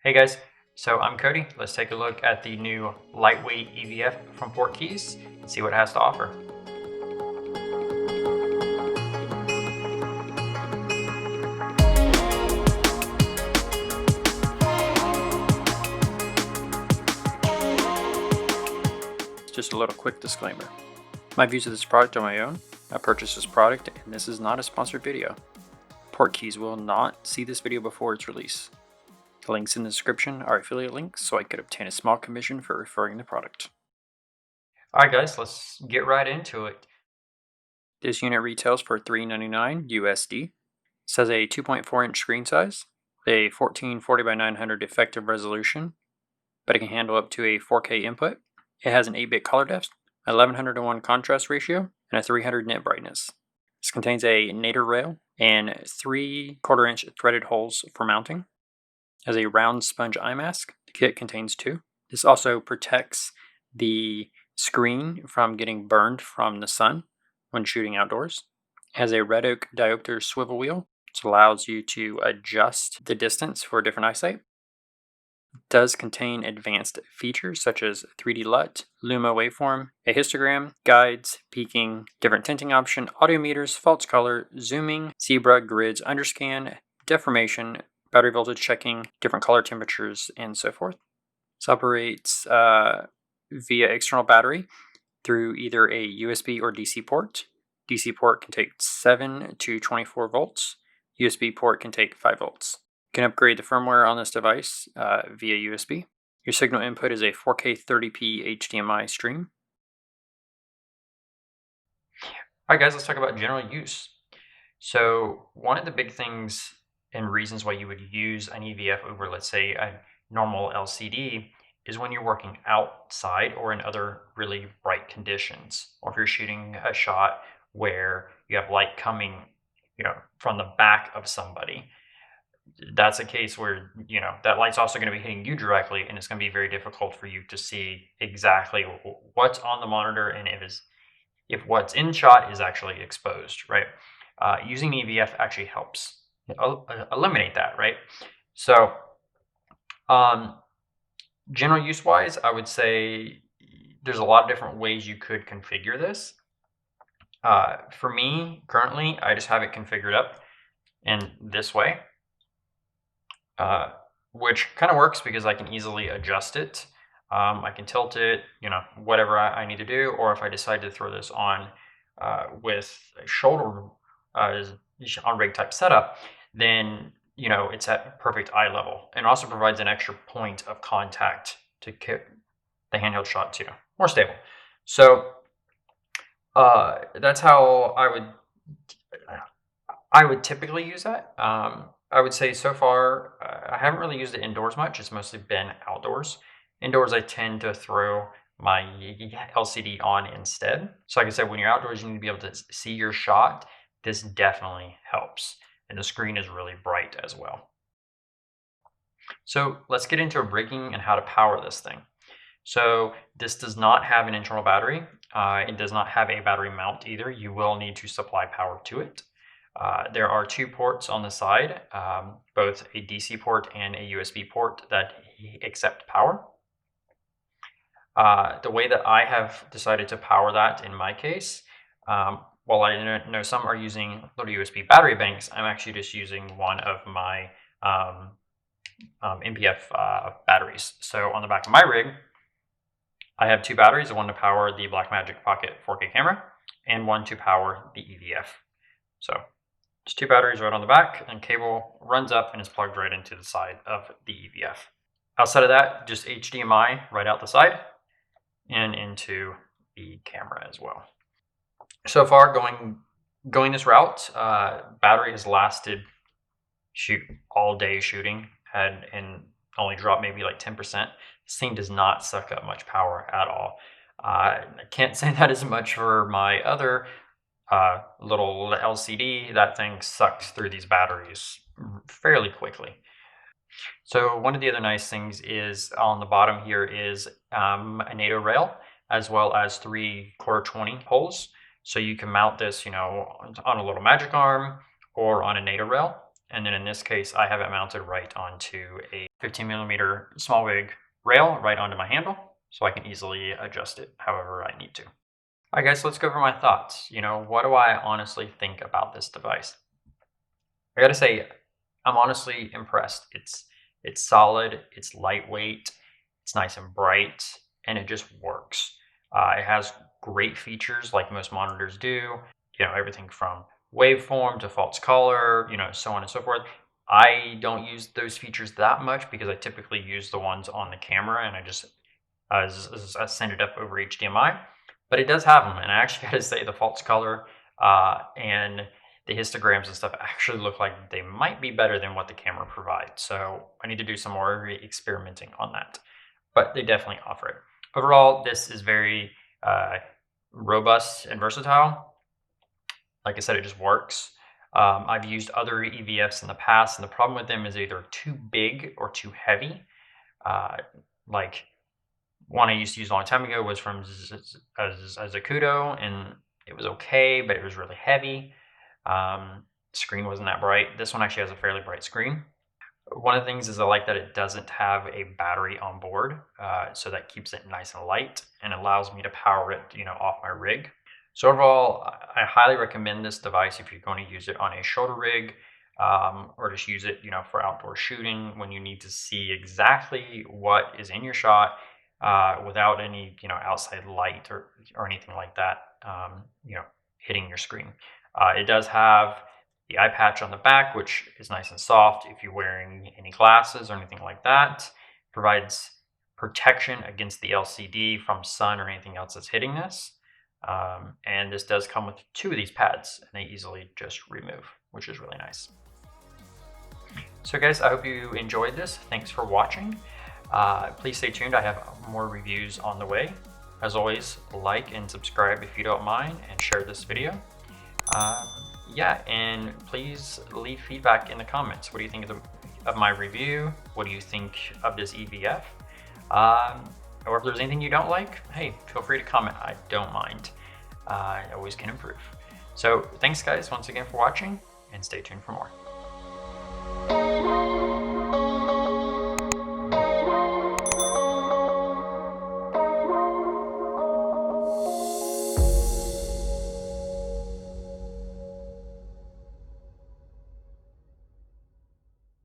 Hey guys, so I'm Cody. Let's take a look at the new lightweight EVF from Portkeys and see what it has to offer. Just a little quick disclaimer. My views of this product are my own. I purchased this product and this is not a sponsored video. Portkeys will not see this video before its release. The links in the description are affiliate links, so I could obtain a small commission for referring the product. Alright guys, let's get right into it. This unit retails for $399 USD. It has a 2.4 inch screen size, a 1440 by 900 effective resolution, but it can handle up to a 4K input. It has an 8-bit color depth, 1100:1 contrast ratio, and a 300 nit brightness. This contains a nadir rail and 3/4 inch threaded holes for mounting. It has a round sponge eye mask. The kit contains 2. This also protects the screen from getting burned from the sun when shooting outdoors. It has a red oak diopter swivel wheel, which allows you to adjust the distance for different eyesight. It does contain advanced features such as 3D LUT, Luma waveform, a histogram, guides, peaking, different tinting option, audio meters, false color, zooming, zebra, grids, underscan, deformation, battery voltage checking, different color temperatures, and so forth. This operates via external battery through either a USB or DC port. DC port can take 7 to 24 volts. USB port can take 5 volts. You can upgrade the firmware on this device via USB. Your signal input is a 4K 30p HDMI stream. Alright guys, let's talk about general use. So one of the big things and reasons why you would use an EVF over, let's say, a normal LCD is when you're working outside or in other really bright conditions, or if you're shooting a shot where you have light coming, from the back of somebody. That's a case where, that light's also going to be hitting you directly, and it's going to be very difficult for you to see exactly what's on the monitor and if what's in shot is actually exposed, right? Using EVF actually helps eliminate that, right? So, general use wise, I would say there's a lot of different ways you could configure this. For me, currently, I just have it configured up in this way, which kind of works because I can easily adjust it. I can tilt it, whatever I need to do, or if I decide to throw this on with a shoulder on rig type setup, then it's at perfect eye level, and also provides an extra point of contact to keep the handheld shot too more stable. So that's how I would typically use that. I would say so far I haven't really used it indoors much. It's mostly been outdoors. Indoors, I tend to throw my LCD on instead. So like I said, when you're outdoors, you need to be able to see your shot. This definitely helps. And the screen is really bright as well. So let's get into rigging and how to power this thing. So this does not have an internal battery. It does not have a battery mount either. You will need to supply power to it. There are 2 ports on the side, both a DC port and a USB port that accept power. The way that I have decided to power that in my case, while I know some are using little USB battery banks, I'm actually just using one of my MPF batteries. So on the back of my rig, I have 2 batteries, one to power the Blackmagic Pocket 4K camera and one to power the EVF. So just 2 batteries right on the back, and cable runs up and is plugged right into the side of the EVF. Outside of that, just HDMI right out the side and into the camera as well. So far, going this route, battery has lasted all day shooting, and only dropped maybe like 10%. This thing does not suck up much power at all. I can't say that as much for my other little LCD. That thing sucks through these batteries fairly quickly. So one of the other nice things is on the bottom here is a NATO rail, as well as 3/4 20 holes. So you can mount this, on a little magic arm or on a NATO rail. And then in this case, I have it mounted right onto a 15mm small wig rail right onto my handle, so I can easily adjust it however I need to. All right, guys, let's go over my thoughts. What do I honestly think about this device? I gotta say, I'm honestly impressed. It's solid, it's lightweight, it's nice and bright, and it just works. It has great features like most monitors do. Everything from waveform to false color, so on and so forth. I don't use those features that much because I typically use the ones on the camera, and I just send it up over HDMI. But it does have them, and I actually got to say the false color and the histograms and stuff actually look like they might be better than what the camera provides. So I need to do some more experimenting on that, but they definitely offer it. Overall, this is very robust and versatile. Like I said, it just works. I've used other EVFs in the past, and the problem with them is either too big or too heavy. Like one I used to use a long time ago was from Zacuto, and it was okay, but it was really heavy. Screen wasn't that bright. This one actually has a fairly bright screen. One of the things is I like that it doesn't have a battery on board, so that keeps it nice and light and allows me to power it, off my rig. So overall, I highly recommend this device if you're going to use it on a shoulder rig, or just use it, for outdoor shooting when you need to see exactly what is in your shot without any, outside light or anything like that, hitting your screen. It does have the eye patch on the back, which is nice and soft if you're wearing any glasses or anything like that. Provides protection against the LCD from sun or anything else that's hitting this. And this does come with 2 of these pads, and they easily just remove, which is really nice. So guys, I hope you enjoyed this. Thanks for watching. Please stay tuned. I have more reviews on the way. As always, like and subscribe if you don't mind, and share this video. Yeah, and please leave feedback in the comments. What do you think of my review? What do you think of this EVF? Or if there's anything you don't like, hey, feel free to comment. I don't mind. I always can improve. So thanks guys once again for watching, and stay tuned for more.